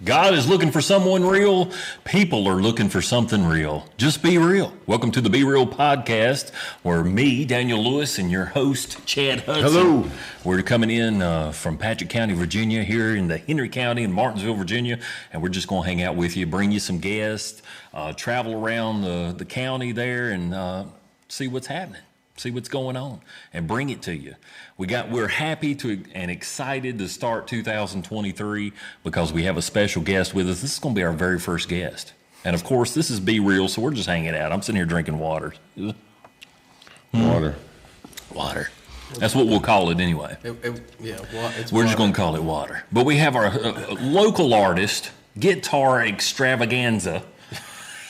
God is looking for someone real. People are looking for something real. Just be real. Welcome to the Be Real podcast, where me, Daniel Lewis, and your host, Chad Hudson. Hello. We're coming in from Patrick County, Virginia, here in the Henry County in Martinsville, Virginia, and we're just going to hang out with you, bring you some guests, travel around the county there, and see what's happening. See what's going on and bring it to you. We're happy and excited to start 2023 because we have a special guest with us. This is going to be our very first guest. And of course, this is Be Real, so we're just hanging out. I'm sitting here drinking water. Water. That's what we'll call it anyway. We're just going to call it water. But we have our local artist, guitar extravaganza.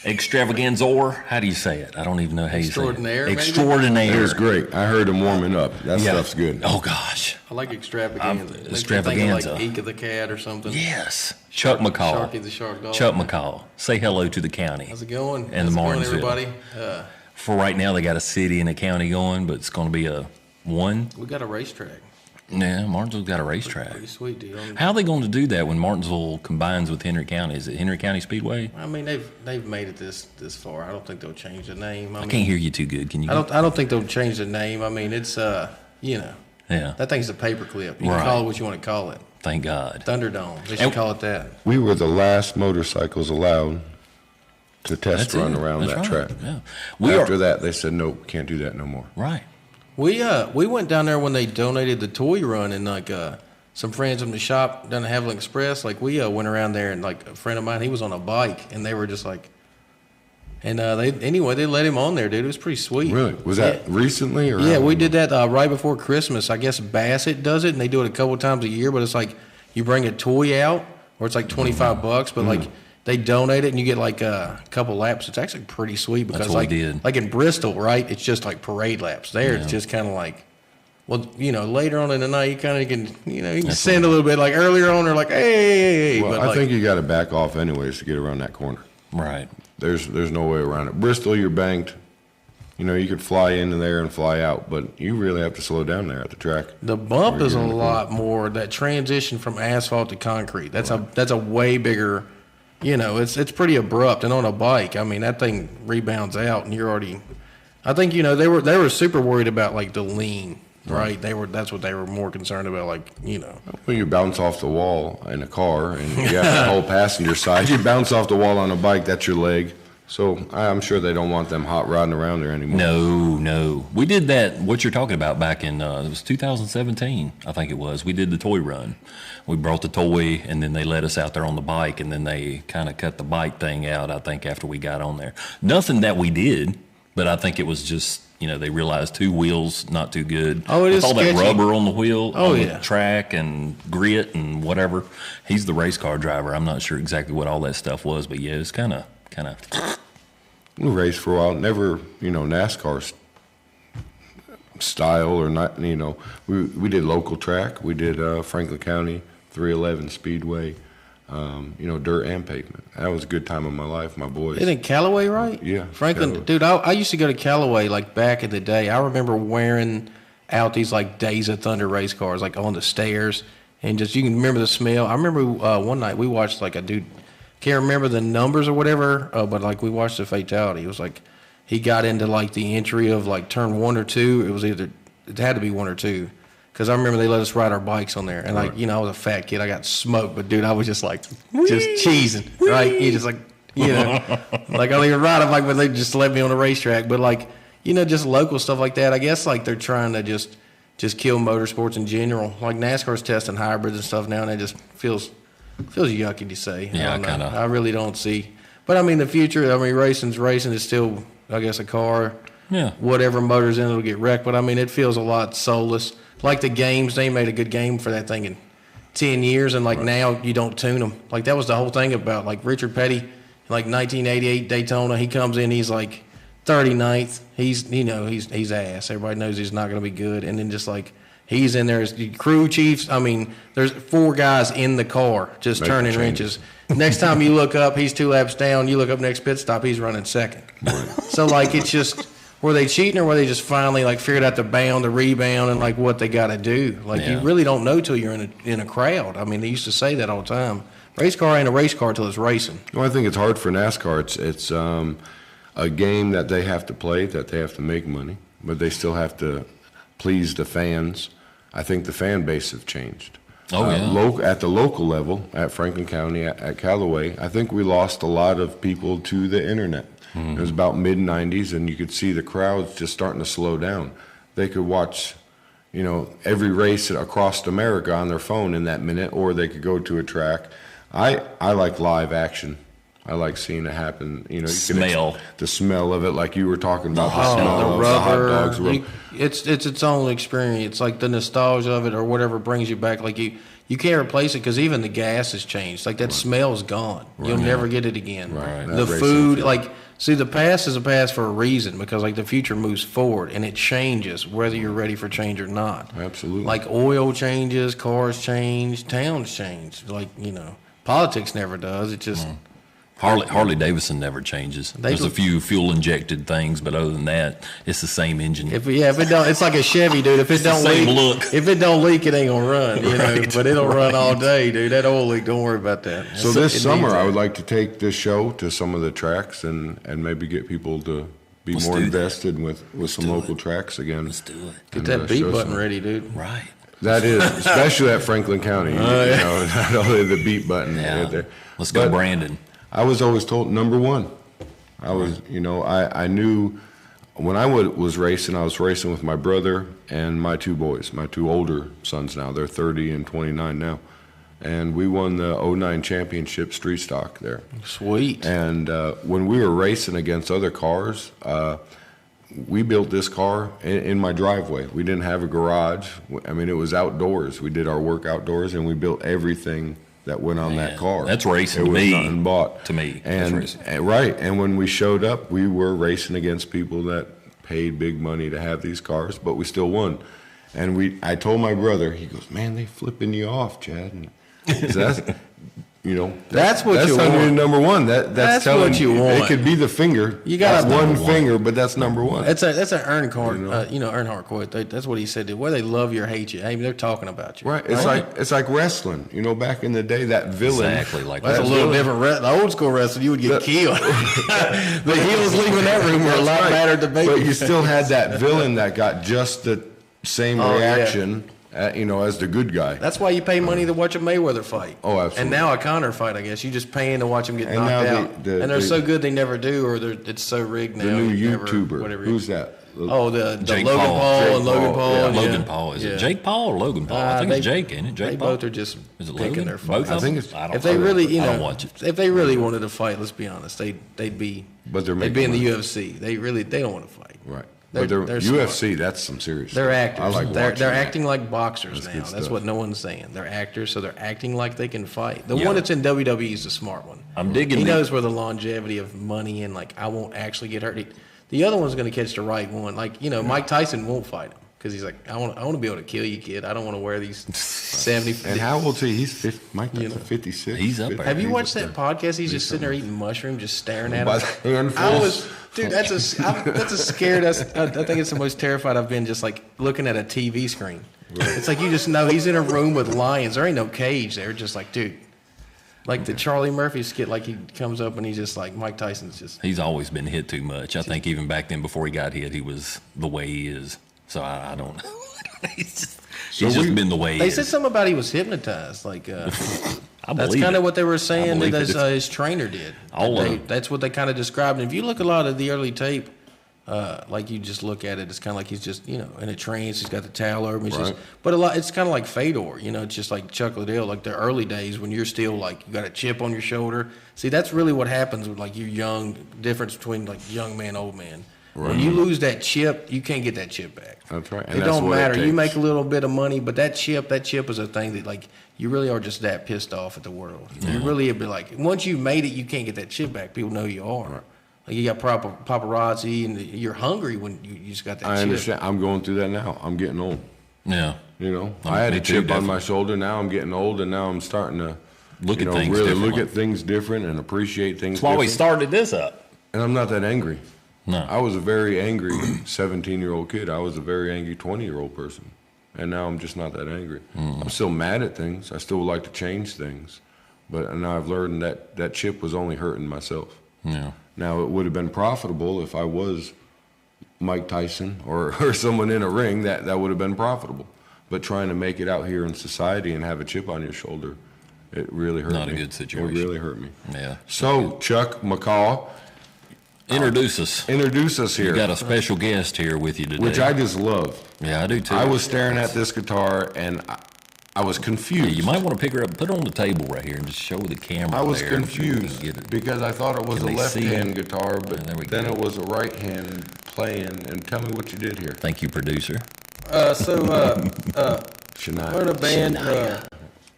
Extravaganzor, how do you say it? I don't even know how you say it. Extraordinaire. It was great. I heard him warming up. That stuff's good. Oh, gosh. I like extravaganza. Extravaganza. Like Ika the cat or something. Yes. Chuck McCall. Sharky the shark dog. Chuck McCall. Say hello to the county. How's it going? And the Martinsville. Everybody? For right now, they got a city and a county going, but it's going to be a one. We got a racetrack. Yeah, Martinsville's got a racetrack. Pretty sweet deal. How are they going to do that when Martinsville combines with Henry County? Is it Henry County Speedway? I mean, they've made it this far. I don't think they'll change the name. I can't hear you too good. Can you? I don't think they'll change the name. I mean, it's Yeah. That thing's a paperclip. You can call it what you want to call it. Thank God. Thunderdome. They should call it that. We were the last motorcycles allowed to test run around that track. Yeah. After that, they said, nope, can't do that no more. Right. We went down there when they donated the toy run, and like some friends from the shop down at Haviland Express, like we went around there, and like a friend of mine, he was on a bike, and they were just like, and they let him on there, dude. It was pretty sweet. Really? Was that recently? Or yeah, we did that right before Christmas. I guess Bassett does it, and they do it a couple times a year. But it's like you bring a toy out, or it's like $25, but like. They donate it, and you get like a couple laps. It's actually pretty sweet because like in Bristol, right? It's just like parade laps. There, it's just kind of like, well, later on in the night, you kind of can send a little bit. Like earlier on, they're like, hey. Well, but I think you got to back off anyways to get around that corner. Right. There's no way around it. Bristol, you're banked. You could fly into there and fly out, but you really have to slow down there at the track. The bump is a lot more. That transition from asphalt to concrete. That's a way bigger. It's pretty abrupt, and on a bike, I mean, that thing rebounds out, and you're already. I think they were super worried about like the lean, right? That's what they were more concerned about, like When you bounce off the wall in a car, and you have the whole passenger side, you bounce off the wall on a bike, that's your leg. So I'm sure they don't want them hot rodding around there anymore. No. We did that, what you're talking about, back in, it was 2017, I think it was. We did the toy run. We brought the toy, and then they let us out there on the bike, and then they kind of cut the bike thing out, I think, after we got on there. Nothing that we did, but I think it was just, they realized two wheels, not too good. Oh, it is all sketchy. That rubber on the wheel, the track, and grit, and whatever. He's the race car driver. I'm not sure exactly what all that stuff was, but yeah, it's kind of. We raced for a while. Never, NASCAR style or not. We did local track. We did Franklin County 311 Speedway. Dirt and pavement. That was a good time of my life. My boys. Isn't Callaway, right? Yeah, Franklin, Callaway. Dude. I used to go to Callaway like back in the day. I remember wearing out these like Days of Thunder race cars, like on the stairs, and just you can remember the smell. I remember one night we watched like a dude. Can't remember the numbers or whatever, but like we watched the fatality. It was like he got into like the entry of like turn 1 or 2. It had to be 1 or 2, because I remember they let us ride our bikes on there, and like I was a fat kid, I got smoked, but dude, I was just like just cheesing, right? You just like like I don't even ride them like, but they just let me on the racetrack, but like just local stuff like that. I guess like they're trying to just kill motorsports in general. Like NASCAR's testing hybrids and stuff now, and it just feels yucky to say. Yeah, kind of. I really don't see. But I mean, the future. I mean, racing is still, I guess, a car. Yeah. Whatever motor's in, it'll get wrecked. But I mean, it feels a lot soulless. Like the games, they made a good game for that thing in 10 years, and like now you don't tune them. Like that was the whole thing about like Richard Petty, like 1988 Daytona. He comes in, he's like 39th. He's ass. Everybody knows he's not going to be good. And then just like. He's in there as the crew chiefs. I mean, there's 4 guys in the car just turning wrenches. Next time you look up, he's 2 laps down. You look up next pit stop, he's running second. So, like, it's just were they cheating or were they just finally like figured out the rebound, and like what they got to do? Like you really don't know till you're in a crowd. I mean, they used to say that all the time. Race car ain't a race car till it's racing. Well, I think it's hard for NASCAR. It's a game that they have to play, that they have to make money, but they still have to please the fans. I think the fan base have changed. Oh, yeah. At the local level, at Franklin County, at Callaway, I think we lost a lot of people to the internet. It was about mid-'90s, and you could see the crowds just starting to slow down. They could watch, every race across America on their phone in that minute, or they could go to a track. I like live action. I like seeing it happen. You Smell. The smell of it, like you were talking about, the smell the of rubber. the hot dogs. It's its own experience, like the nostalgia of it or whatever brings you back. Like you can't replace it because even the gas has changed. Like that smell's gone. You'll never get it again. Right. The food, see, the past is a past for a reason because like the future moves forward and it changes whether you're ready for change or not. Absolutely. Like oil changes, cars change, towns change. Like politics never does. It just. Harley Davidson never changes. There's a few fuel injected things, but other than that, it's the same engine. If it don't, it's like a Chevy, dude. If it don't same leak, look. if it don't leak, it ain't gonna run. Right. But it'll run all day, dude. That oil leak, don't worry about that. So this summer, I would like to take this show to some of the tracks and maybe get people to be more invested with some local tracks again. Let's do it. Get that beat button ready, dude. Right. That is, especially at Franklin County. Not only the beat button. Yeah. There. Let's go, Brandon. I was always told number one. I was, I knew when I was racing, I was racing with my brother and my two boys, my two older sons now. They're 30 and 29 now. And we won the '09 championship street stock there. Sweet. And when we were racing against other cars, we built this car in my driveway. We didn't have a garage. I mean, it was outdoors. We did our work outdoors, and we built everything that went on that car. That's racing to me. It was nothing bought. To me. And, that's racing. Right. And when we showed up, we were racing against people that paid big money to have these cars, but we still won. And I told my brother, he goes, "Man, they flipping you off, Chad." And that's, that's what you not want. Number one. That's telling what you want. It could be the finger. You got one finger, but that's number one. That's an Earnhardt, Earnhardt quote. That's what he said. Whether they love you or hate you, I mean, they're talking about you. Right. It's like wrestling. Back in the day, that villain. Exactly like that's that. a little different. The old school wrestling, you would get killed. The heels leaving that room were a lot better to But you still had that villain that got just the same reaction. As the good guy. That's why you pay money to watch a Mayweather fight. Oh, absolutely. And now a Conor fight, I guess. You just paying to watch them get knocked out. And they're so good they never do, or it's so rigged now. The new YouTuber. Who's that? Oh, the Jake Logan Paul and Logan Paul. Yeah. Logan Paul. Is it Jake Paul or Logan Paul? I think it's Jake, ain't it? Jake they Paul? both are just Is it picking Logan? their fight. I think it's. If they really, I don't watch it. If they really wanted to fight, let's be honest, they'd be. But they're they'd be in making the UFC. They don't want to fight. Right. They're UFC, smart. that's some serious They're stuff. actors. I like they're watching that. acting like boxers now. That's what no one's saying. They're actors, so they're acting like they can fight. The one that's in WWE is the smart one. I'm digging He it. knows where the longevity of money and I won't actually get hurt. The other one's going to catch the right one. Mike Tyson won't fight him because he's like, I want to be able to kill you, kid. I don't want to wear these 70. And how old is he? He's 50, Mike Tyson, 56. He's up there. Have you watched that podcast? He's just sitting there eating mushrooms, just staring at By him. the handful. I was, dude. That's a scared. I think it's the most terrified I've been. Just looking at a TV screen. Right. It's like you just know he's in a room with lions. There ain't no cage there. Just dude. The Charlie Murphy skit, he comes up and he's just Mike Tyson's just. He's always been hit too much. I think even back then, before he got hit, he was the way he is. So I don't know. He's just been the way he They is. said something about he was hypnotized. That's kind of what they were saying that his trainer did. That's what they kind of described. And if you look at a lot of the early tape, you just look at it, it's kind of like he's just, in a trance. He's got the towel over him. But it's kind of like Fedor, it's just like Chuck Liddell, the early days when you're still you got a chip on your shoulder. See, that's really what happens with you're young, difference between young man, old man. Right. When you lose that chip, you can't get that chip back. That's right. And it don't matter. You make a little bit of money, but that chip is a thing that you really are just that pissed off at the world. Yeah. You really be once you made it, you can't get that chip back. People know you are. Right. You got paparazzi, and you're hungry when you just got that chip. I understand. I'm going through that now. I'm getting old. Yeah. I had a chip on my shoulder. Now I'm getting old, and now I'm starting to look at things really differently. Look at things different and appreciate things. That's why we started this up. And I'm not that angry. No. I was a very angry 17-year-old kid. I was a very angry 20-year-old person. And now I'm just not that angry. I'm still mad at things. I still would like to change things. But now I've learned that that chip was only hurting myself. Yeah. Now, it would have been profitable if I was Mike Tyson or someone in a ring. That would have been profitable. But trying to make it out here in society and have a chip on your shoulder, it really hurt me. Not a good situation. It really hurt me. Yeah. So, Chuck McCall, Introduce us. introduce us here. You got a special guest here with you today. Which I just love. Yeah, I do too. I was staring at this guitar and I was confused. You might want to pick her up, put her on the table right here, and just show the camera. I was there. I'm sure you can confused get it. because I thought it was Can a they see left-hand it? guitar, but there we then go. it was a right-hand playing. And tell me what you did here. Thank you, producer. Shania. We're in a band,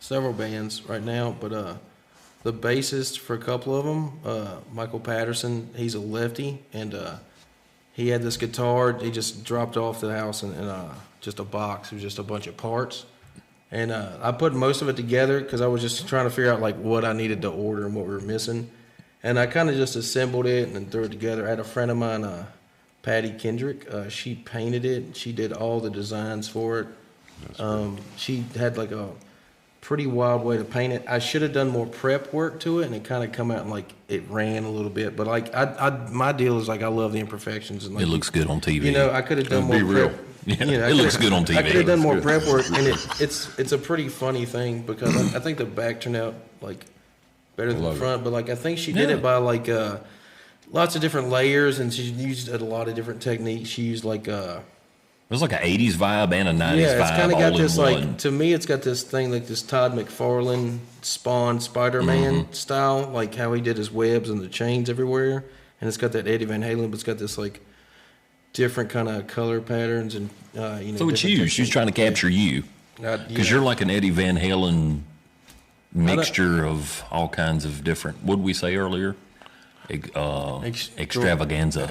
several bands right now, but the bassist for a couple of them, Michael Patterson, he's a lefty, and he had this guitar. He just dropped off to the house in just a box. It was just a bunch of parts, and I put most of it together because I was just trying to figure out like what I needed to order and what we were missing, and I kind of just assembled it and then threw it together. I had a friend of mine, Patty Kendrick. She painted it. She did all the designs for it. She had like a pretty wild way to paint it. I should have done more prep work to it, and it kind of come out and like it ran a little bit. But like my deal is like I love the imperfections, and like, It looks good on TV. you know, I could have done more Be real. prep. Yeah, You know, I it looks coulda- good on TV. I could have done more Looks prep good. work, and it's a pretty funny thing because I think the back turned out like better than the Love it. front. But like I think she did Yeah. it by like lots of different layers, and she used a lot of different techniques. She used like It was like an 80s vibe and a 90s yeah, it's vibe kind of got all this in like one. to me, it's got this thing like this Todd McFarlane Spawn Spider-Man style, like how he did his webs and the chains everywhere, and it's got that Eddie Van Halen, but it's got this like different kind of color patterns and you know. So it's different you. She's techniques. trying to capture you. Yeah. Because you're like an Eddie Van Halen mixture of all kinds of different, what did we say earlier? Extravaganza.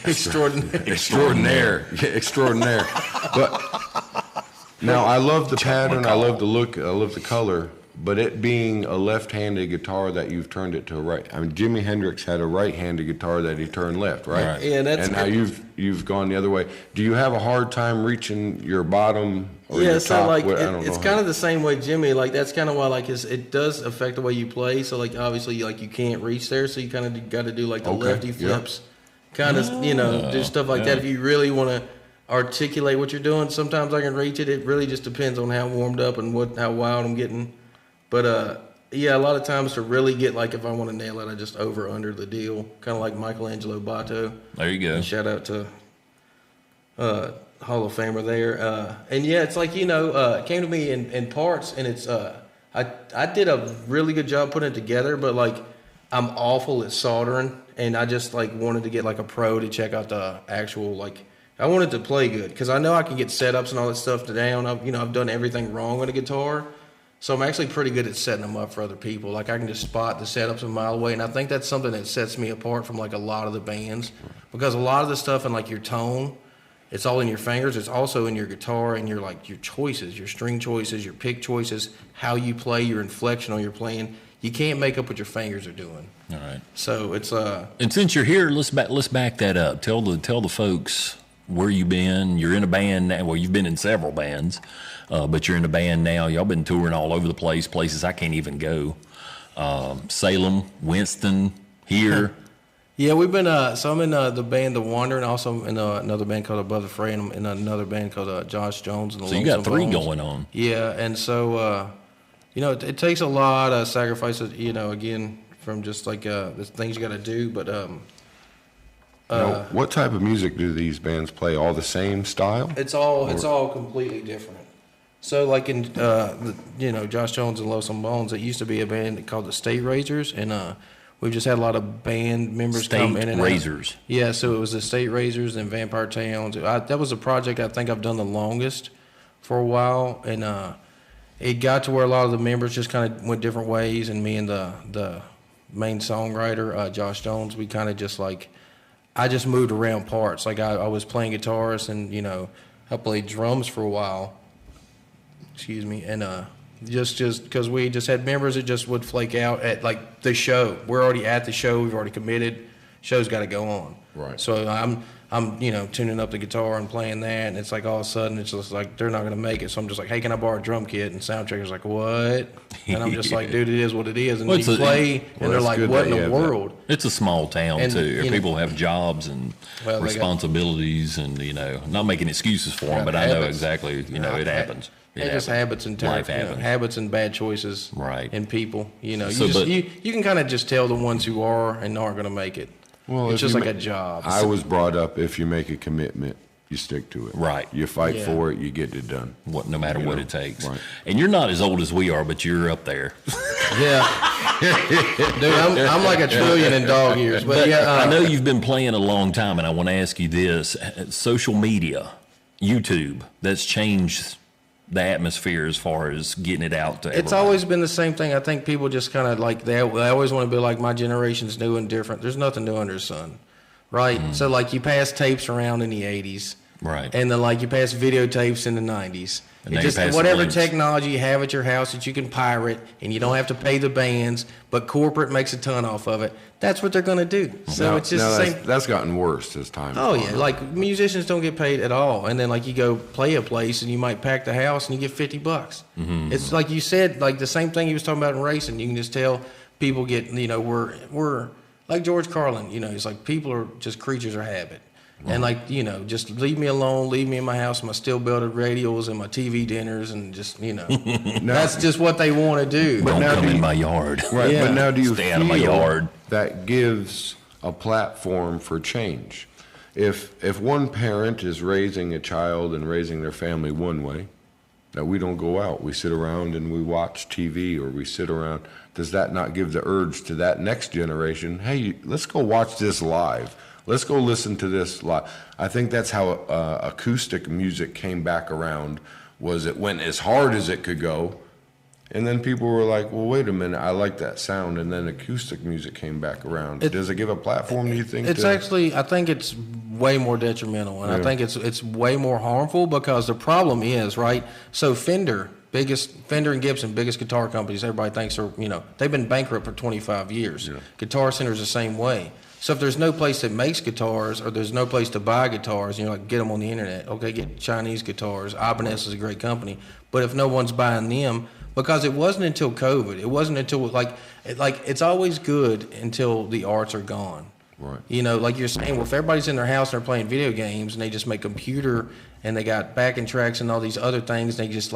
extraordinary. Extraordinaire. Yeah, extraordinaire. But now I love the pattern, I love the look, I love the color, but it being a left-handed guitar that you've turned it to a right. I mean, Jimi Hendrix had a right-handed guitar that he turned left, right? Right. Yeah, that's and now you've gone the other way. Do you have a hard time reaching your bottom or Yeah, your so top? like I don't it's know kind of the same way Jimmy. Like that's kind of why like it does affect the way you play. So like obviously like you can't reach there, so you kind of got to do like the Okay, lefty yeah. flips, kind of you know do stuff like that. If you really want to articulate what you're doing, sometimes I can reach it. It really just depends on how warmed up and how wild I'm getting. But yeah, a lot of times to really get like if I want to nail it, I just over under the deal, kind of like Michelangelo Bato. There you go. And shout out to Hall of Famer there. And yeah, it's like, you know, it came to me in parts, and it's I did a really good job putting it together, but like I'm awful at soldering, and I just like wanted to get like a pro to check out the actual like I wanted to play good because I know I can get setups and all that stuff down. I've done everything wrong on a guitar. So I'm actually pretty good at setting them up for other people. Like I can just spot the setups a mile away, and I think that's something that sets me apart from like a lot of the bands, because a lot of the stuff in like your tone, it's all in your fingers. It's also in your guitar and your like your choices, your string choices, your pick choices, how you play, your inflection on your playing. You can't make up what your fingers are doing. All right. So it's And since you're here, let's back that up. Tell the folks where you been. You're in a band now. Well, you've been in several bands, but you're in a band now. Y'all been touring all over the place, places I can't even go. Salem, Winston, here. yeah, we've been so I'm in the band The Wander, and also in another band called Above the Fray, and I'm in another band called Josh Jones and the So you got Lonesome three Bones. going on. Yeah, and so you know, it takes a lot of sacrifices. You know, again, from just like the things you got to do. But Now, what type of music do these bands play? All the same style? it's all completely different. So like in you know, Josh Jones and Lonesome Bones, it used to be a band called the State Razors, and we've just had a lot of band members come in State and Razors. out. Yeah, so it was the State Razors and Vampire Towns. That was a project I think I've done the longest for a while, and it got to where a lot of the members just kind of went different ways, and me and the main songwriter, Josh Jones, we kind of just like, I just moved around parts. Like I was playing guitars, and you know, I played drums for a while. Excuse me, and just because we just had members that just would flake out at like the show. We're already at the show. We've already committed, show's got to go on. Right. So I'm tuning up the guitar and playing that, and it's like all of a sudden it's just like they're not going to make it. So I'm just like, hey, can I borrow a drum kit? And sound checker's like, what? And I'm just like, dude, it is what it is. And then you play, and they're like, what in the world? It's a small town And, too. People have jobs and responsibilities, and not making excuses for them, but I know exactly. It happens. It's just habits and habits and bad choices, right? And people, you can kind of just tell the ones who are and aren't going to make it. Well, it's just like a job. I was brought up, if you make a commitment, you stick to it. Right. You fight for it, you get it done. No matter what it takes. Right. And you're not as old as we are, but you're up there. Yeah. Dude, I'm like a trillion in dog years. But I know you've been playing a long time, and I want to ask you this. Social media, YouTube, that's changed the atmosphere as far as getting it out to everybody. It's always been the same thing. I think people just kind of like, they always want to be like, my generation's new and different. There's nothing new under the sun, right? So like you pass tapes around in the 80s. Right. And then like you pass videotapes in the 90s. And just whatever technology you have at your house that you can pirate and you don't have to pay the bands, but corporate makes a ton off of it. That's what they're going to do. So it's just the same. That's gotten worse as time. Oh yeah, like musicians don't get paid at all, and then like you go play a place and you might pack the house and you get $50. Mm-hmm. It's like you said, like the same thing you was talking about in racing. You can just tell people get, we're like George Carlin. He's like, people are just creatures of habit. And like, just leave me alone, leave me in my house, my steel belted radials and my TV dinners, and just, that's just what they want to do. But don't come in my yard. Right. Yeah. But now do you stay out of my yard? That gives a platform for change. If one parent is raising a child and raising their family one way, that we don't go out, we sit around and we watch TV, or we sit around, does that not give the urge to that next generation, hey, let's go watch this live? Let's go listen to this live. I think that's how acoustic music came back around, was it went as hard as it could go, and then people were like, well, wait a minute, I like that sound, and then acoustic music came back around. Does it give a platform, do you think? It's actually, I think it's way more detrimental, and I think it's way more harmful, because the problem is, right, so Fender and Gibson, biggest guitar companies, everybody thinks are, they've been bankrupt for 25 years. Yeah. Guitar Center's the same way. So if there's no place that makes guitars, or there's no place to buy guitars, and you're like, get them on the internet. Okay, get Chinese guitars. Ibanez is a great company. But if no one's buying them, because it wasn't until COVID, it wasn't until, it's always good until the arts are gone. Right. Like you're saying, well, if everybody's in their house and they're playing video games, and they just make computer, and they got backing tracks and all these other things, and they just,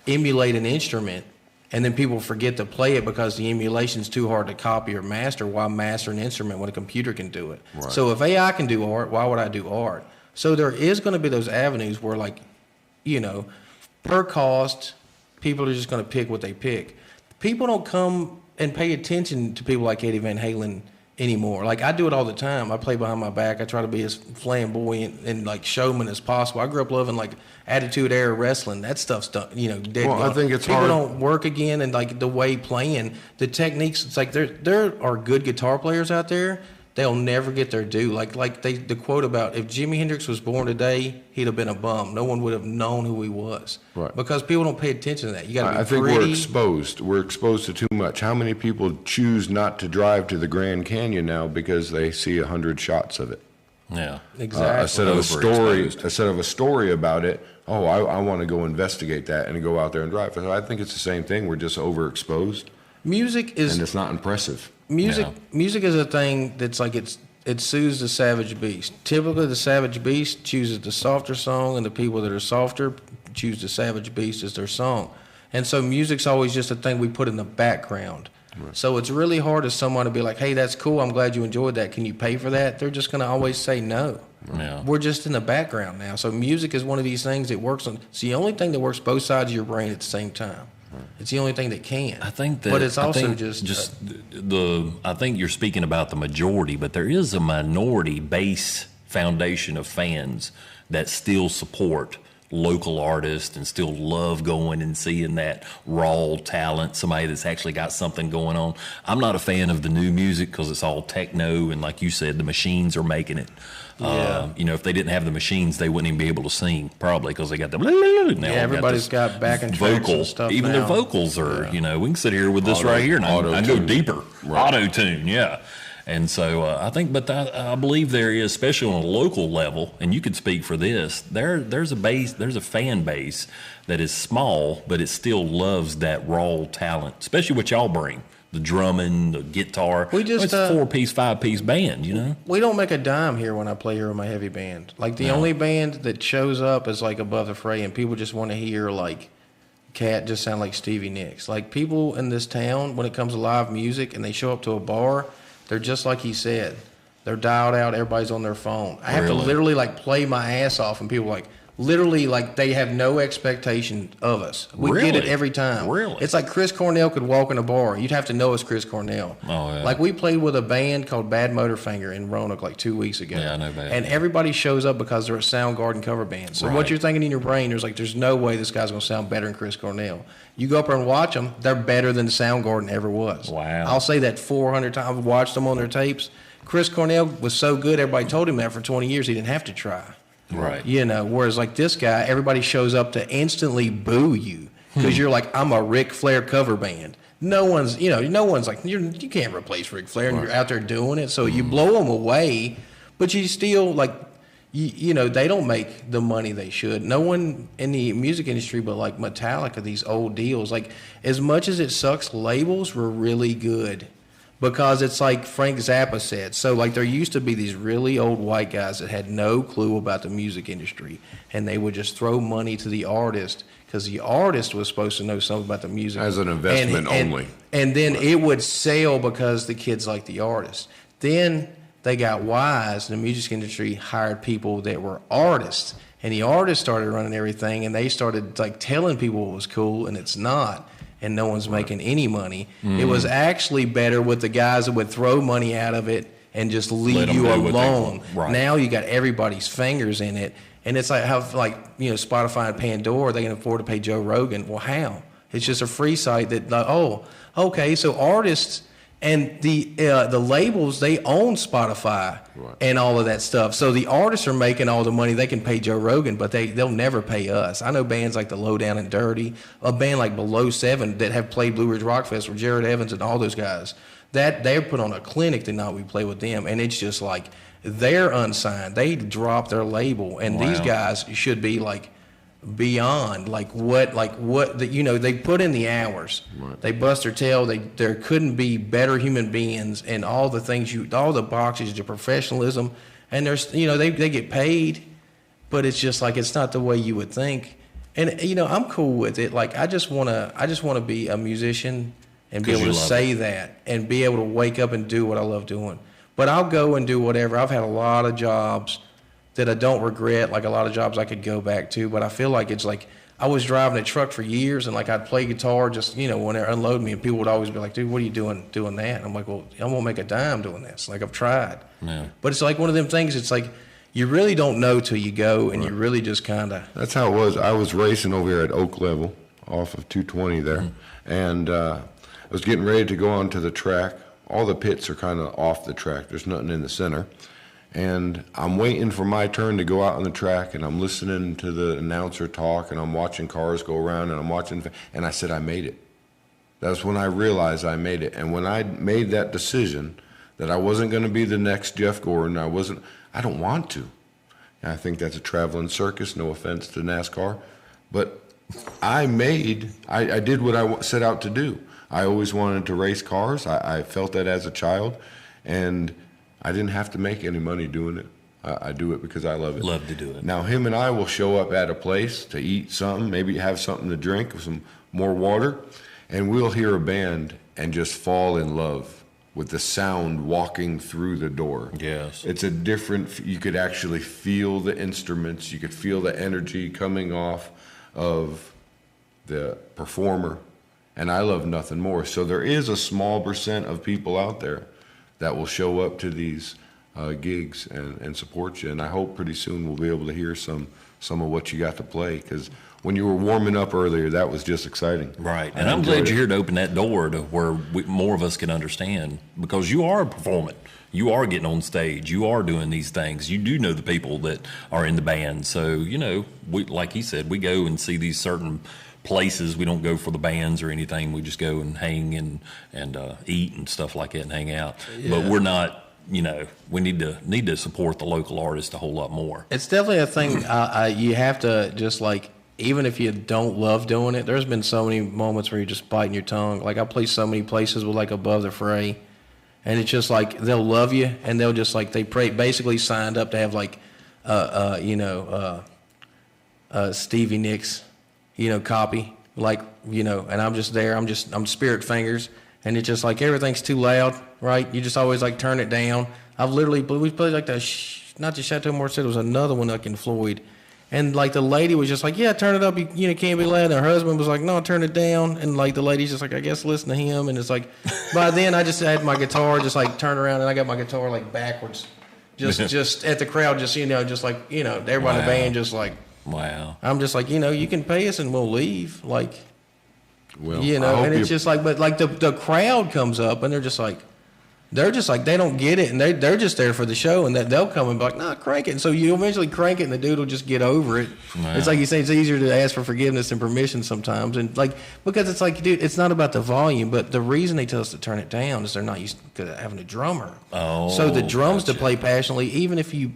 emulate an instrument, and then people forget to play it because the emulation's too hard to copy or master. Why master an instrument when a computer can do it? Right. So if AI can do art, why would I do art? So there is going to be those avenues where, per cost, people are just going to pick what they pick. People don't come and pay attention to people like Eddie Van Halen anymore. Like, I do it all the time. I play behind my back. I try to be as flamboyant and showman as possible. I grew up loving Attitude Era wrestling. That stuff's done, dead. Well, I think it's people hard. don't work again, and the way playing, the techniques. It's like there are good guitar players out there. They'll never get their due. The quote about, if Jimi Hendrix was born today, he'd have been a bum. No one would have known who he was. Right. Because people don't pay attention to that. You got to be I think pretty. we're exposed. We're exposed to too much. How many people choose not to drive to the Grand Canyon now because they see 100 shots of it? Yeah, exactly. Instead of a story about it, I want to go investigate that and go out there and drive. So I think it's the same thing. We're just overexposed. Music is, and it's not impressive. Music is a thing that's it soothes the savage beast. Typically, the savage beast chooses the softer song, and the people that are softer choose the savage beast as their song. And so music's always just a thing we put in the background. Right. So it's really hard as someone to be like, hey, that's cool, I'm glad you enjoyed that, can you pay for that? They're just going to always say no. Yeah. We're just in the background now. So music is one of these things that works on, it's the only thing that works both sides of your brain at the same time. It's the only thing that can. I think that, but it's also I think you're speaking about the majority, but there is a minority base foundation of fans that still support local artists and still love going and seeing that raw talent, somebody that's actually got something going on. I'm not a fan of the new music because it's all techno, and like you said, the machines are making it. Yeah. If they didn't have the machines, they wouldn't even be able to sing, probably, because they got the everybody's got backing tracks and stuff. Even now. Their vocals are, we can sit here with this right here, and I can go deeper. Right. Auto tune, yeah. And so I think, but I believe there is, especially on a local level, and you could speak for this. There's a fan base that is small, but it still loves that raw talent, especially what y'all bring. The drumming, the guitar. It's a 4-piece, 5-piece band, you know? We don't make a dime here when I play here with my heavy band. Like, the only band that shows up is, like, Above the Fray, and people just want to hear, like, Cat just sound like Stevie Nicks. Like, people in this town, when it comes to live music and they show up to a bar, they're just like he said. They're dialed out. Everybody's on their phone. I have to literally, like, play my ass off, and people are like, literally, like, they have no expectation of us. We get it every time. Really? It's like Chris Cornell could walk in a bar. You'd have to know it's Chris Cornell. Oh, yeah. Like, we played with a band called Bad Motorfinger in Roanoke like 2 weeks ago. Yeah, I know Bad. And everybody shows up because they're a Soundgarden cover band. So what you're thinking in your brain, there's no way this guy's going to sound better than Chris Cornell. You go up there and watch them, they're better than Soundgarden ever was. Wow. I'll say that 400 times. I've watched them on their tapes. Chris Cornell was so good, everybody told him that for 20 years he didn't have to try. Right. You know, whereas like this guy, everybody shows up to instantly boo you because you're like, I'm a Ric Flair cover band. No one's like, you can't replace Ric Flair, and you're out there doing it. So you blow them away, but you still like, you know, they don't make the money they should. No one in the music industry, but like Metallica, these old deals, like as much as it sucks, labels were really good. Because it's like Frank Zappa said. So, like, there used to be these really old white guys that had no clue about the music industry. And they would just throw money to the artist because the artist was supposed to know something about the music. As an investment only. And then it would sell because the kids liked the artist. Then they got wise, and the music industry hired people that were artists. And the artists started running everything, and they started, like, telling people it was cool, and it's not. And no one's making any money. It was actually better with the guys that would throw money out of it and just leave you alone. Now you got everybody's fingers in it. And it's like how, like, you know, Spotify and Pandora, they can afford to pay Joe Rogan. Well, how? It's just a free site that, like, oh, okay, so artists and the labels, they own Spotify and all of that stuff. So the artists are making all the money. They can pay Joe Rogan, but they'll never pay us. I know bands like the Low Down and Dirty, a band like Below 7 that have played Blue Ridge Rock Fest with Jared Evans and all those guys. That they're put on a clinic the night we play with them, and it's just like they're unsigned. They drop their label, and these guys should be like beyond what you know, they put in the hours. They bust their tail. There couldn't be better human beings, and all the things all the boxes, the professionalism, and there's, you know, they get paid, but it's just like it's not the way you would think. And you know, I'm cool with it. Like I just want to be a musician and be able to say that and be able to wake up and do what I love doing. But I'll go and do whatever. I've had a lot of jobs that I don't regret, like a lot of jobs I could go back to, but I feel like it's like I was driving a truck for years, and like I'd play guitar just, you know, when they unload me, and people would always be like, dude, what are you doing that? And I'm like, well, I won't make a dime doing this. Like I've tried. Yeah. But it's like one of them things, it's like you really don't know till you go, and you really just kind of. That's how it was. I was racing over here at Oak Level off of 220 there, and I was getting ready to go onto the track. All the pits are kind of off the track. There's nothing in the center. And I'm waiting for my turn to go out on the track, and I'm listening to the announcer talk, and I'm watching cars go around, and I'm watching, and I said, I made it. That's when I realized I made it. And when I made that decision that I wasn't going to be the next Jeff Gordon, I don't want to. And I think that's a traveling circus, no offense to NASCAR. But I did what I set out to do. I always wanted to race cars. I felt that as a child, and I didn't have to make any money doing it. I do it because I love it. Love to do it. Now, him and I will show up at a place to eat something, maybe have something to drink with some more water, and we'll hear a band and just fall in love with the sound walking through the door. Yes. It's a different, you could actually feel the instruments. You could feel the energy coming off of the performer, and I love nothing more. So there is a small percent of people out there that will show up to these gigs and support you. And I hope pretty soon we'll be able to hear some of what you got to play, because when you were warming up earlier, that was just exciting. Right. And I'm glad you're here to open that door to where more of us can understand, because you are performing. You are getting on stage. You are doing these things. You do know the people that are in the band. So, you know, like he said, we go and see these certain places. We don't go for the bands or anything. We just go and hang and eat and stuff like that and hang out. Yeah. But we're not, we need to support the local artists a whole lot more. It's definitely a thing. You have to just like, even if you don't love doing it, there's been so many moments where you're just biting your tongue. Like I play so many places with like Above the Fray, and it's just like they'll love you and they'll just like basically signed up to have like Stevie Nicks, copy, like, and I'm just there, I'm Spirit Fingers, and it's just like everything's too loud, right? You just always like turn it down. We played like not the Chateau Martinsville, it was another one like in Floyd, and like the lady was just like, yeah, turn it up, you can't be loud, and her husband was like, no, turn it down, and like the lady's just like, I guess listen to him, and it's like, by then I just had my guitar just like turn around, and I got my guitar like backwards, just at the crowd, just just like everybody in the band just like, wow. I'm just like, you can pay us and we'll leave, like, Well, and it's just like, but like the crowd comes up and they're just like they don't get it, and they're just there for the show, and they'll come and be like, nah, crank it. And so you eventually crank it, and the dude will just get over it. Wow. It's like you say, it's easier to ask for forgiveness and permission sometimes, and like because it's like, dude, it's not about the volume, but the reason they tell us to turn it down is they're not used to having a drummer. Oh, so the drums gotcha. to play passionately, even if you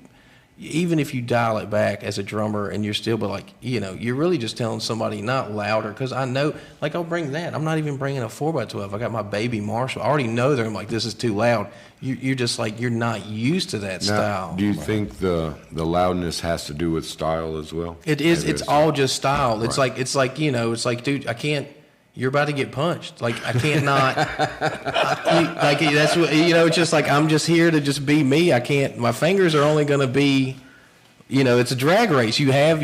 dial it back as a drummer and you're still, but like, you're really just telling somebody not louder. Because I know, like, I'll bring that. I'm not even bringing a 4x12. I got my baby Marshall. I already know I'm like, this is too loud. You're just like, you're not used to that style. Do you think the loudness has to do with style as well? It is. It's all just style. It's like, it's like, dude, I can't. You're about to get punched. Like, I can't not. Like, that's what, it's just like, I'm just here to just be me. I can't, my fingers are only going to be, it's a drag race. You have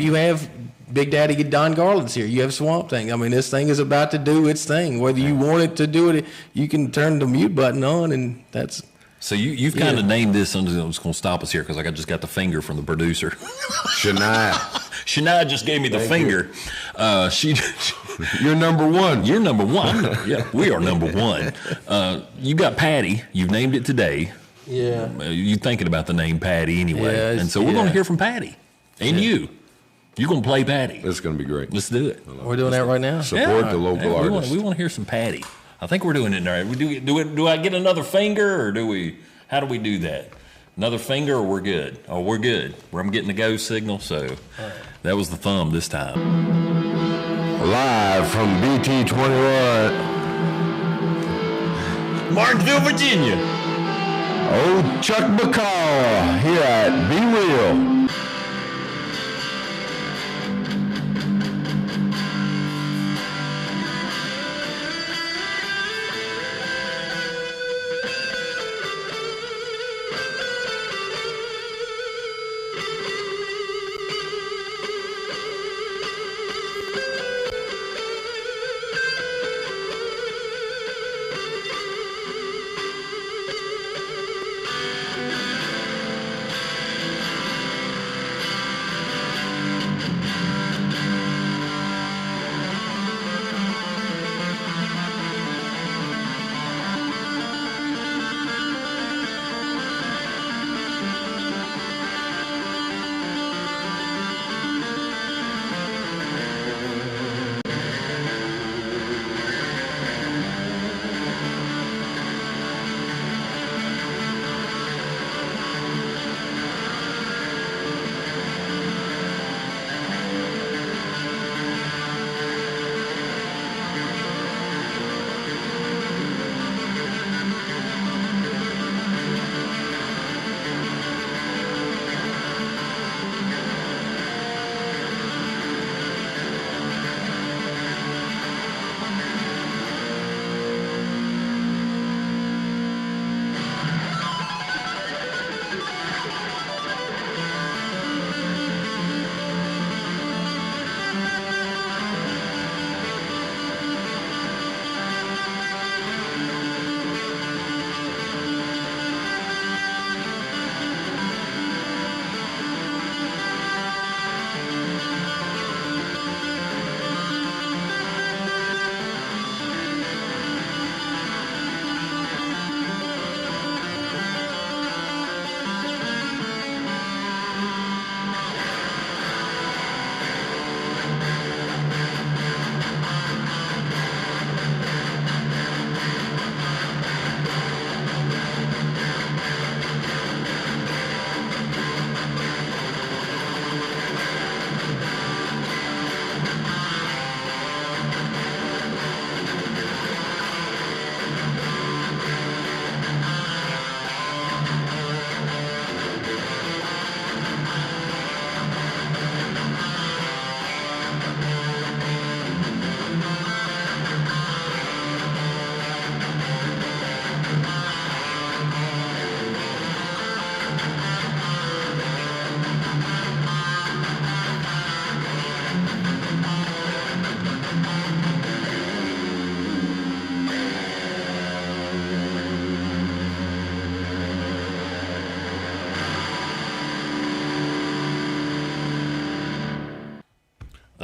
Big Daddy Don Garland's here. You have Swamp Thing. I mean, this thing is about to do its thing. Whether you want it to do it, you can turn the mute button on, and that's. So you've kind of named this. I'm just going to stop us here because I just got the finger from the producer. Shania just gave me the finger. You're number one. You're number one. Yeah, we are number one. You got Patty. You've named it today. Yeah. You're thinking about the name Patty anyway. Yeah, and so we're going to hear from Patty. And you. You're going to play Patty. It's going to be great. Let's do it. We're doing that right now. Support the local artists. We want to hear some Patty. I think we're doing it now. Do I get another finger, or how do we do that? Another finger, or we're good? Oh, we're good. I'm getting the go signal, so that was the thumb this time. Live from BT21, Martinsville, Virginia. Old Chuck McCall here at Be Real.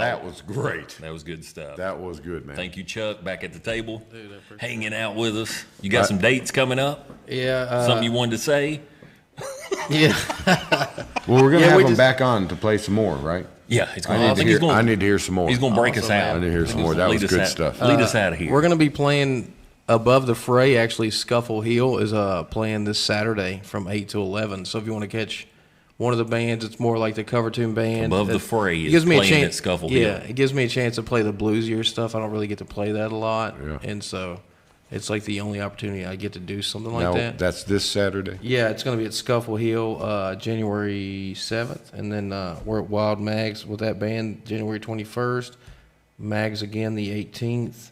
That was great. That was good stuff. That was good, man. Thank you, Chuck, back at the table, hanging out with us. You got some dates coming up? Yeah. Something you wanted to say? Yeah. Well, we're gonna Yeah, have we him just- back on to play some more, right? Yeah, he's I going. I think he's I going. need to hear some more. He's going to break us Awesome, out. I need to hear some more. That was good stuff. Lead us out of here. We're going to be playing Above the Fray. Actually, Scuffle Heel is playing this Saturday from 8 to 11. So if you want to catch one of the bands, it's more like the cover tune band. Above the Fray It is gives me a playing chance, at Scuffle Yeah, Hill. it gives me a chance to play the bluesier stuff. I don't really get to play that a lot. Yeah. And so it's like the only opportunity I get to do something like Now, that. that's this Saturday. Yeah, it's going to be at Scuffle Hill January 7th. And then we're at Wild Mags with that band January 21st. Mags again the 18th.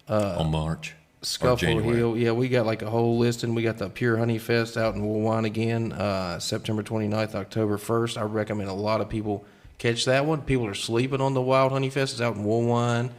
on March. or Scuffle January. Hill. Yeah, we got like a whole listing. We got the Pure Honey Fest out in Woolwine again, September 29th, October 1st. I recommend a lot of people catch that one. People are sleeping on the Wild Honey Fest. It's out in Woolwine,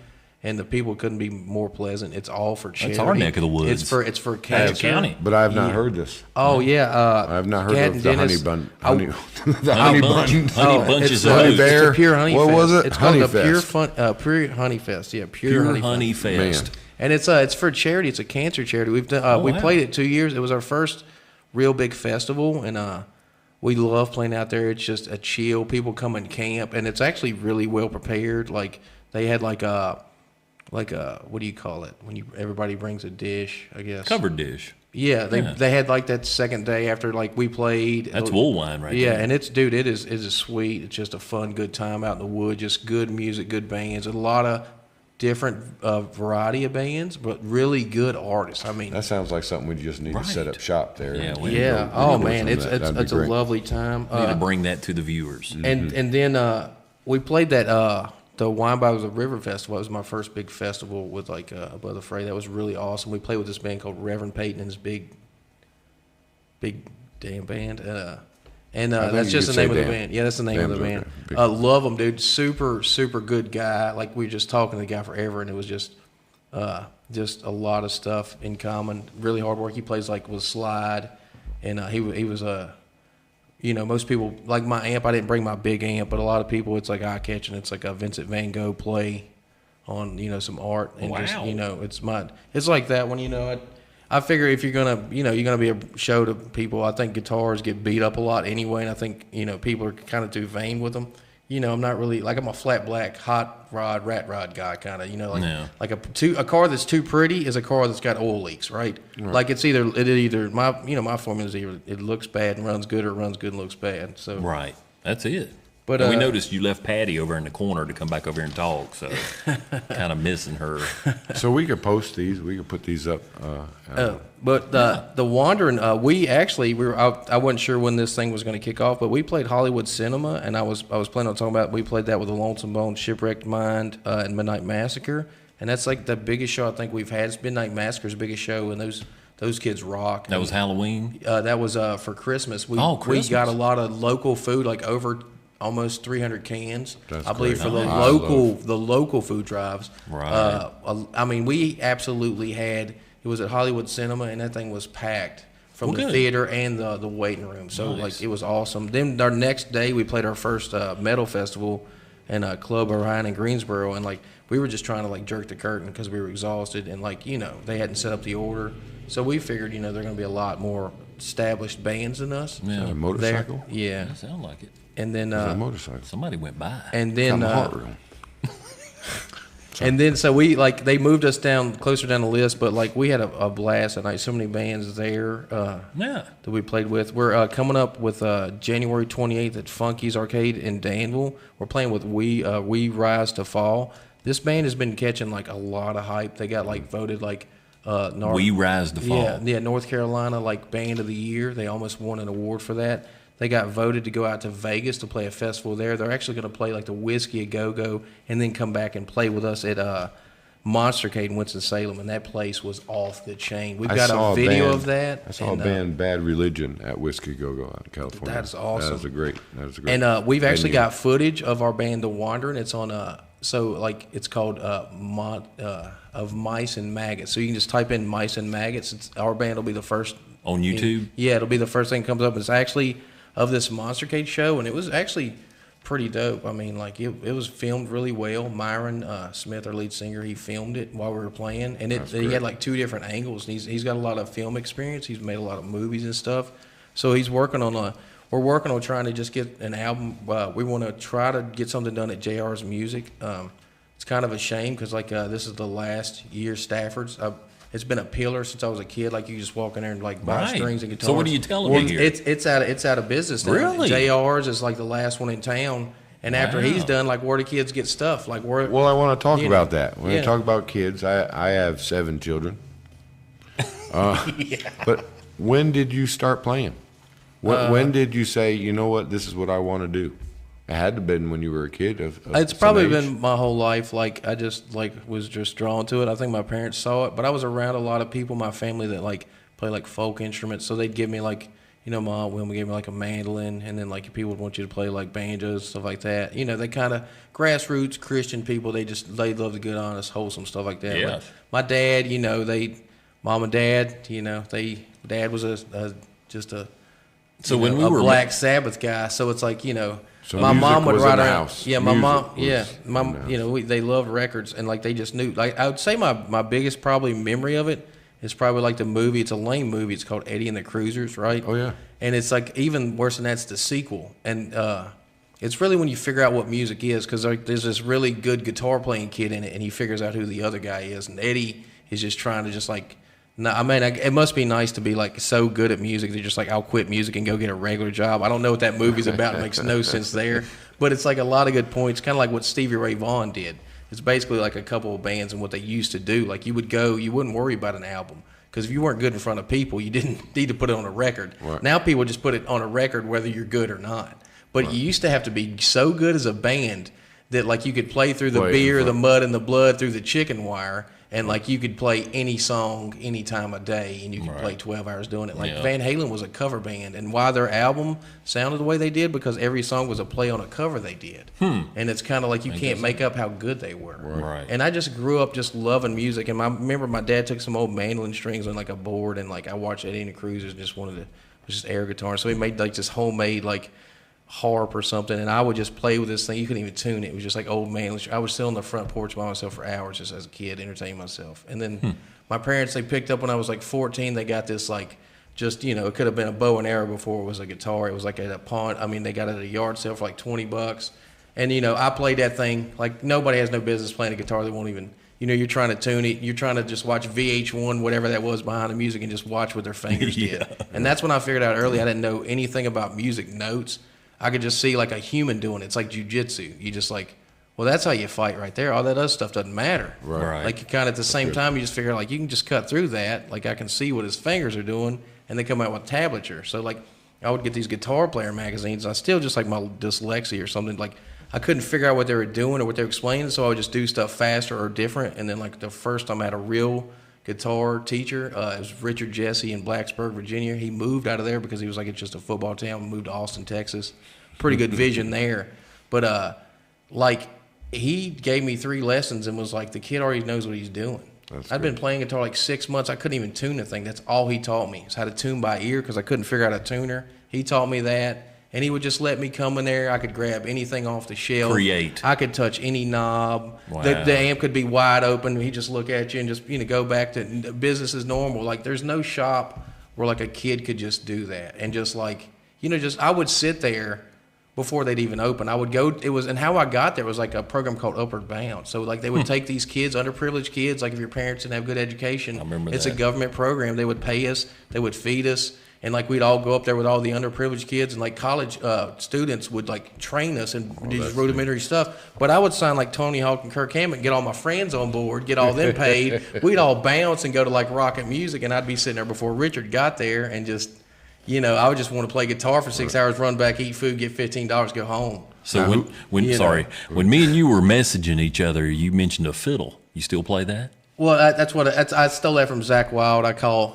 and the people couldn't be more pleasant. It's all for charity. our neck of the woods. It's for cancer. Paget County. But I have not heard this. Oh yeah, I have not heard Cat of the and honey Dennis- bun. I- Honey, the honey bunch. bun. Honey Oh, bunches it's of the- oats. Honey Bear. It's the Pure Honey What Fest. was it? It's Honey called the Fest. Pure Honey Fest. Yeah, Pure Honey Honey Fest. Fest. And it's for charity. It's a cancer charity. We've done we wow. played it 2 years. It was our first real big festival, and we love playing out there. It's just a chill. People come and camp, and it's actually really well prepared. Like they had like a what do you call it when everybody brings a dish? I guess Covered dish. Yeah, they had like that second day after like we played. That's Woolwine right Yeah, there. and it is sweet. It's just a fun, good time out in the wood. Just good music, good bands, a lot of different variety of bands, but really good artists. I mean, That sounds like something we just need to set up shop there. Yeah, and we- yeah. go- Oh go man, from it's that. That'd be it's a great. lovely time. Need to bring that to the viewers. And then we played that the Wine by the River Festival. It was my first big festival with like Above the Fray. That was really awesome. We played with this band called Reverend Peyton and his big damn band. And I think that's you just the could name say of the damn. band. Yeah, that's the name of the Damn's band. okay. Big- Love him, dude. Super, super good guy. Like we were just talking to the guy forever, and it was just a lot of stuff in common. Really hard work. He plays like with slide, and he was most people like my amp. I didn't bring my big amp, but a lot of people it's like eye catching. It's like a Vincent Van Gogh play on some art, and Wow. just it's like that when I figure if you're gonna be a show to people, I think guitars get beat up a lot anyway, and I think people are kind of too vain with them. I'm not really like I'm a flat black hot rod rat rod guy kind of Yeah. like a car that's too pretty is a car that's got oil leaks, right? Like it's either my formula is either it looks bad and runs good or it runs good and looks bad. So Right. That's it. But, And we noticed you left Patty over in the corner to come back over here and talk, so kind of missing her. So we could post these. We could put these up. But the Wandering, I wasn't sure when this thing was going to kick off, but we played Hollywood Cinema, and I was planning on talking about we played that with the Lonesome Bones, Shipwrecked Mind, and Midnight Massacre, and that's like the biggest show I think we've had. It's Midnight Massacre's biggest show, and those kids rock. That was Halloween. That was for Christmas. We Christmas. got a lot of local food, like over almost 300 cans. That's I believe great. for Nice. the local food drives. Right. I mean, we absolutely had. It was at Hollywood Cinema, and that thing was packed from Well, the good. theater and the waiting room. So Nice. like it was awesome. Then our next day, we played our first metal festival in Club Orion in Greensboro, and like we were just trying to like jerk the curtain because we were exhausted, and like they hadn't set up the order. So we figured there are going to be a lot more established bands than us. Yeah. A motorcycle? There, yeah. That sound like it. And then A motorcycle. Somebody went by. and Got then my heart real. and then so we they moved us closer down the list, but like we had a blast that night. So many bands there Yeah. that we played with. We're coming up with January 28th at Funky's Arcade in Danville. We're playing with We Rise to Fall. This band has been catching like a lot of hype. They got like voted like We Rise to Fall. Yeah, North Carolina like Band of the Year. They almost won an award for that. They got voted to go out to Vegas to play a festival there. They're actually going to play like the Whiskey a Go Go and then come back and play with us at Monstercade in Winston-Salem, and that place was off the chain. We've got a video of that. I saw and, a band, Bad Religion, at Whiskey Go Go out in California. That is awesome. That was a great. And we've actually venue. got footage of our band, The Wandering. It's on it's called of Mice and Maggots. So you can just type in Mice and Maggots. Our band will be the first On YouTube? Yeah, it'll be the first thing that comes up. It's actually of this Monstercade show, and it was actually pretty dope. I mean, like it was filmed really well. Myron Smith, our lead singer, he filmed it while we were playing, and he had like 2 different angles. And he's got a lot of film experience. He's made a lot of movies and stuff. So he's working on we're working on trying to just get an album. We want to try to get something done at JR's Music. It's kind of a shame because like this is the last year Stafford's. It's been a pillar since I was a kid. Like you just walk in there and like buy strings and guitars. So what are you telling me here? It's out of business now. Really? JR's is like the last one in town. And after he's done, like where do kids get stuff? Like where? Well, I want to talk about that. When I talk about kids, I have 7 children. But when did you start playing? When did you say, you know what, this is what I want to do? It had to have been when you were a kid. It's probably been my whole life. Like I just was just drawn to it. I think my parents saw it, but I was around a lot of people, my family that like play like folk instruments. So they'd give me like, my aunt Wilma gave me like a mandolin, and then like people would want you to play like banjos, stuff like that. They kind of grassroots Christian people. They love the good, honest, wholesome stuff like that. Yeah. But my dad, mom and dad, dad was So when we were Black Sabbath guy. So it's like So my music mom would was write in the around. house. Yeah, my Music mom. was Yeah, in my. the house. They loved records, and like they just knew. Like I would say, my biggest probably memory of it is probably like the movie. It's a lame movie. It's called Eddie and the Cruisers, right? Oh yeah. And it's like even worse than that's the sequel, and it's really when you figure out what music is, because like, there's this really good guitar playing kid in it, and he figures out who the other guy is, and Eddie is just trying to just like. No, I mean, it must be nice to be like so good at music that you're just like, I'll quit music and go get a regular job. I don't know what that movie's about. It makes no sense there. But it's like a lot of good points, kind of like what Stevie Ray Vaughan did. It's basically like a couple of bands and what they used to do. Like you would go, you wouldn't worry about an album. Because if you weren't good in front of people, you didn't need to put it on a record. Right. Now people just put it on a record whether you're good or not. But you used to have to be so good as a band that like you could play through the beer, the mud, and the blood through the chicken wire. And like you could play any song any time of day, and you could play 12 hours doing it. Like Van Halen was a cover band, and why their album sounded the way they did, because every song was a play on a cover they did. And it's kind of like you can't make up how good they were. Right. And I just grew up just loving music. And I remember my dad took some old mandolin strings on like a board, and like I watched Eddie and the Cruisers and just wanted to just air guitar. So he made like this homemade like harp or something, and I would just play with this thing. You couldn't even tune it. It was just like old man. I would sit on the front porch by myself for hours just as a kid, entertaining myself. And then my parents, they picked up when I was like 14. They got this like just, it could have been a bow and arrow before it was a guitar. It was like at a pawn. I mean, they got it at a yard sale for like $20. And, I played that thing. Like nobody has no business playing a guitar. They won't even, you're trying to tune it. You're trying to just watch VH1, whatever that was behind the music, and just watch what their fingers did. And that's when I figured out early I didn't know anything about music notes. I could just see like a human doing it. It's like jujitsu. You just like, well, that's how you fight right there. All that other stuff doesn't matter. Right. Like you kind of at the same time, you just figure like you can just cut through that. Like I can see what his fingers are doing, and they come out with tablature. So like I would get these guitar player magazines. I still just like my dyslexia or something. Like I couldn't figure out what they were doing or what they were explaining, so I would just do stuff faster or different. And then like the first time I had a real guitar teacher, it was Richard Jesse in Blacksburg, Virginia. He moved out of there because he was like, it's just a football town, moved to Austin, Texas. Pretty good vision there. But like he gave me 3 lessons and was like, the kid already knows what he's doing. I'd been playing guitar like 6 months. I couldn't even tune the thing. That's all he taught me, is how to tune by ear, because I couldn't figure out a tuner. He taught me that. And he would just let me come in there. I could grab anything off the shelf. Create. I could touch any knob. Wow. The amp could be wide open. He'd just look at you and just go back to business as normal. Like there's no shop where like a kid could just do that. And just like, just I would sit there before they'd even open. I would go, and how I got there was like a program called Upward Bound. So like they would take these kids, underprivileged kids, like if your parents didn't have good education. I remember it's that. a government program. They would pay us, they would feed us. And like we'd all go up there with all the underprivileged kids, and like college students would like train us and do this rudimentary stuff. But I would sign like Tony Hawk and Kirk Hammett, get all my friends on board, get all them paid. We'd all bounce and go to like Rocket Music, and I'd be sitting there before Richard got there, and just, I would just want to play guitar for 6 hours, run back, eat food, get $15, go home. So when me and you were messaging each other, you mentioned a fiddle. You still play that? Well, I stole that from Zach Wild.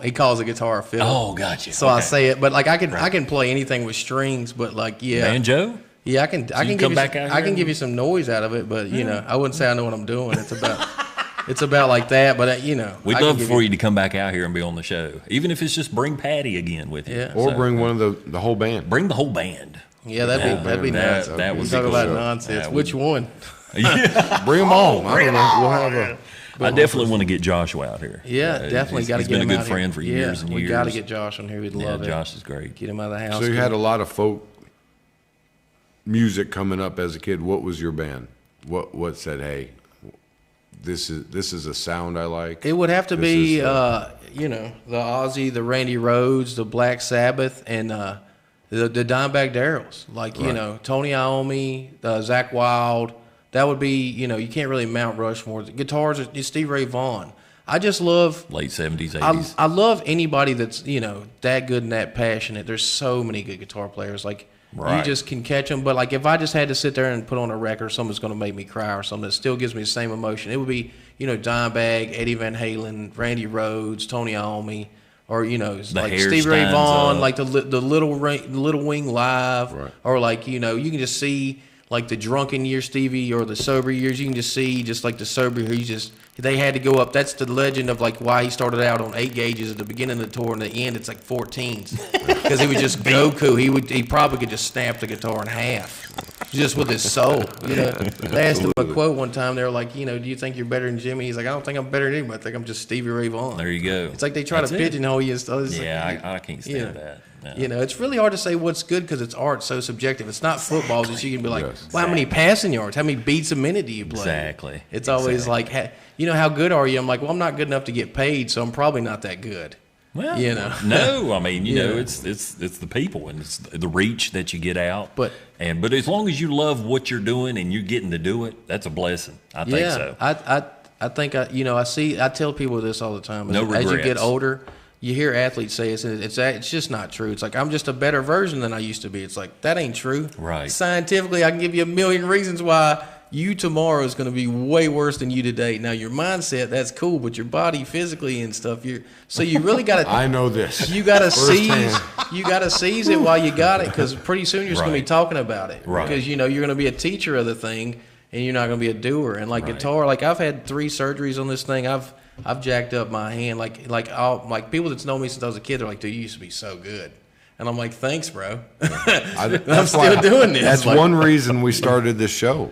He calls a guitar a fiddle. Oh, gotcha. So okay. I say it, but like I can play anything with strings, but like banjo. Yeah, I can give you some noise out of it, but I wouldn't say I know what I'm doing. It's about like that, but We'd love for you to come back out here and be on the show, even if it's just bring Patty again with you. Yeah. Or bring one of the whole band. Bring the whole band. Yeah, that'd be nice. That was talk cool. about nonsense. Which one? Bring them on. I don't know. We'll have a. I definitely want to get Joshua out here. Yeah, definitely got to get him out here. He's been a good friend for years and years. We got to get Josh on here. We'd love it. Josh is great. Get him out of the house. So you had a lot of folk music coming up as a kid. What was your band? What said, hey, this is a sound I like? It would have to be, the Ozzy, the Randy Rhoads, the Black Sabbath, and the Dimebag Darrells. Like, Tony Iommi, Zakk Wylde. That would be, you can't really Mount Rushmore. The guitars are Stevie Ray Vaughan. I just love late 70s, 80s. I love anybody that's, that good and that passionate. There's so many good guitar players. Like, you just can catch them. But, like, if I just had to sit there and put on a record, something that's going to make me cry or something that still gives me the same emotion, it would be, Dimebag, Eddie Van Halen, Randy Rhoads, Tony Iommi, or, like Stevie Ray Vaughan, like the Little Wing Live, or, like, you can just see, like, the drunken year Stevie or the sober years. You can just see, just like the sober year, they had to go up. That's the legend of, like, why he started out on 8 gauges at the beginning of the tour, and at the end it's like 14s, because he was just Goku. He probably could just snap the guitar in half, just with his soul. They asked him a quote one time. They were like, do you think you're better than Jimmy? He's like, I don't think I'm better than anybody. I think I'm just Stevie Ray Vaughan. There you go. It's like they try to pigeonhole you and stuff. I can't stand that. No. It's really hard to say what's good because it's art, so subjective. It's not football that you can be like, well, how many passing yards, how many beats a minute do you play? Exactly. It's always like, how good are you? I'm like, well, I'm not good enough to get paid, so I'm probably not that good. Well, no, I mean, it's the people and it's the reach that you get out. But as long as you love what you're doing and you're getting to do it, that's a blessing. I think so. I think I tell people this all the time. No regrets. As you get older, you hear athletes say it's just not true. It's like, I'm just a better version than I used to be. It's like, that ain't true. Right. Scientifically, I can give you a million reasons why you tomorrow is going to be way worse than you today. Now, your mindset, that's cool, but your body physically and stuff, so you really got to. I know this. You got to seize it while you got it, because pretty soon you're just going to be talking about it. Right. Because, you're going to be a teacher of the thing, and you're not going to be a doer. And like guitar, like I've had 3 surgeries on this thing. I've jacked up my hand. Like people that's known me since I was a kid, they're like, dude, you used to be so good. And I'm like, thanks, bro. I'm still doing this. That's one reason we started this show.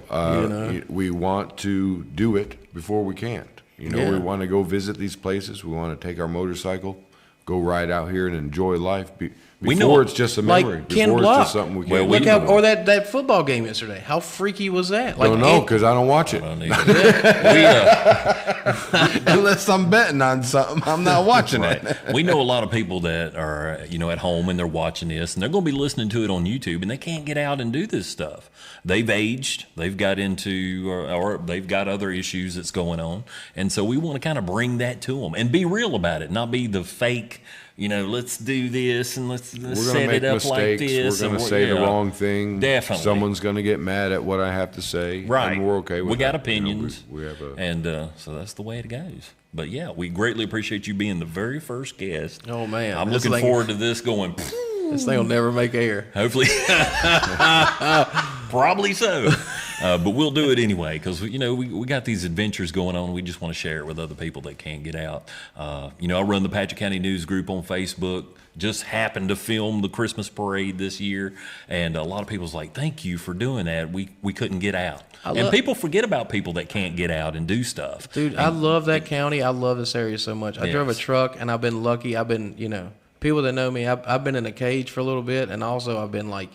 We want to do it before we can't. We want to go visit these places. We want to take our motorcycle, go ride out here and enjoy life. Before it's just a memory. Like Ken Before Block. it's just something we can't do. Or that football game yesterday. How freaky was that? Like, don't know, because I don't watch it. Unless I'm betting on something, I'm not watching it. We know a lot of people that are, at home and they're watching this, and they're going to be listening to it on YouTube, and they can't get out and do this stuff. They've aged, they've got into, or they've got other issues that's going on, and so we want to kind of bring that to them and be real about it, not be the fake. Let's do this and let's set it up like this. We're going to say the wrong thing. Definitely. Someone's going to get mad at what I have to say. Right. And we're okay with that. We got opinions. We have and so that's the way it goes. But, yeah, we greatly appreciate you being the very first guest. Oh, man. I'm looking forward to this going. This thing will never make air. Hopefully. Probably so. But we'll do it anyway because, we got these adventures going on. We just want to share it with other people that can't get out. I run the Patrick County News Group on Facebook. Just happened to film the Christmas parade this year. And a lot of people's like, thank you for doing that. We couldn't get out. And people forget about people that can't get out and do stuff. Dude, I love that county. I love this area so much. I drove a truck, and I've been lucky. I've been, people that know me, I've been in a cage for a little bit, and also I've been like,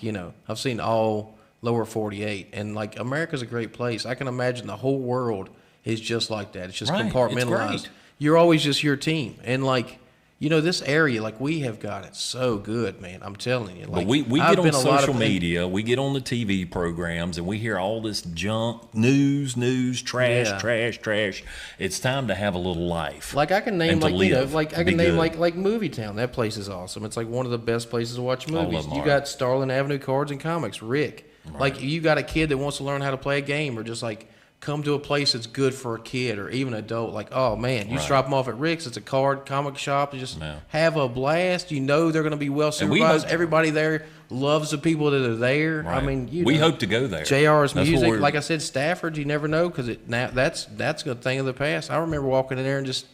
I've seen all lower 48, and like America's a great place. I can imagine the whole world is just like that. It's just compartmentalized. It's you're always just your team, and like this area, like we have got it so good, man. I'm telling you. Like, but we get on social media, we get on the TV programs, and we hear all this junk, news, trash. It's time to have a little life. Like I can name like Movietown. That place is awesome. It's like one of the best places to watch movies. You got Starling Avenue Cards and Comics, Rick. Right. Like you got a kid that wants to learn how to play a game, or just like come to a place that's good for a kid or even adult. Like, oh man, you just drop them off at Rick's. It's a comic shop. You just have a blast. They're going to be well supervised. Everybody there loves the people that are there. Right. I mean, we hope to go there. JR's music, like I said, Stafford. You never know because that's a thing of the past. I remember walking in there and just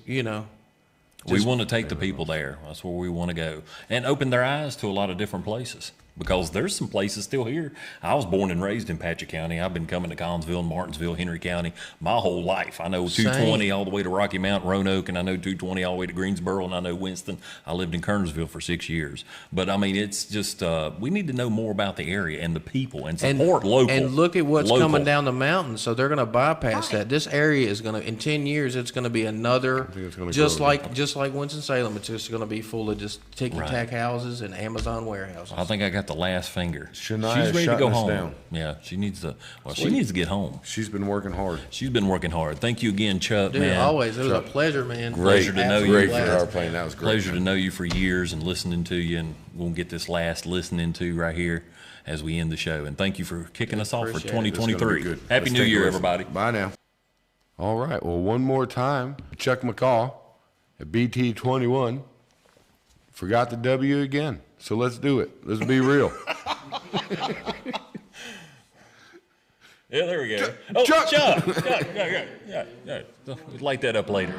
we want to take the people there. That's where we want to go and open their eyes to a lot of different places. because there's some places still here. I was born and raised in Patrick County. I've been coming to Collinsville, Martinsville, Henry County my whole life. I know 220 all the way to Rocky Mount, Roanoke, and I know 220 all the way to Greensboro, and I know Winston. I lived in Kernersville for 6 years. But I mean, it's just we need to know more about the area and the people and support local. And look at what's coming down the mountain. So they're going to bypass that. This area is going to, in 10 years, it's going to be another, just like Winston-Salem. It's just going to be full of just ticky-tack houses and Amazon warehouses. I think I got the last finger. Shania She's ready to go home. down. Yeah, she needs to. Well, she needs to get home. She's been working hard. She's been working hard. Thank you again, Chuck. Dude, man. always. It was a pleasure, man. Pleasure to know you. Great for our plane. That was great. Pleasure to know you for years and listening to you, and we'll get this last listening to right here as we end the show. And thank you for kicking us off for Appreciate it. 2023. Happy New Year, everybody. Bye now. All right. Well, one more time, Chuck McCall at BT21 forgot the W again. So let's do it. Let's be real. Yeah, there we go. Chuck. Chuck. Light that up later.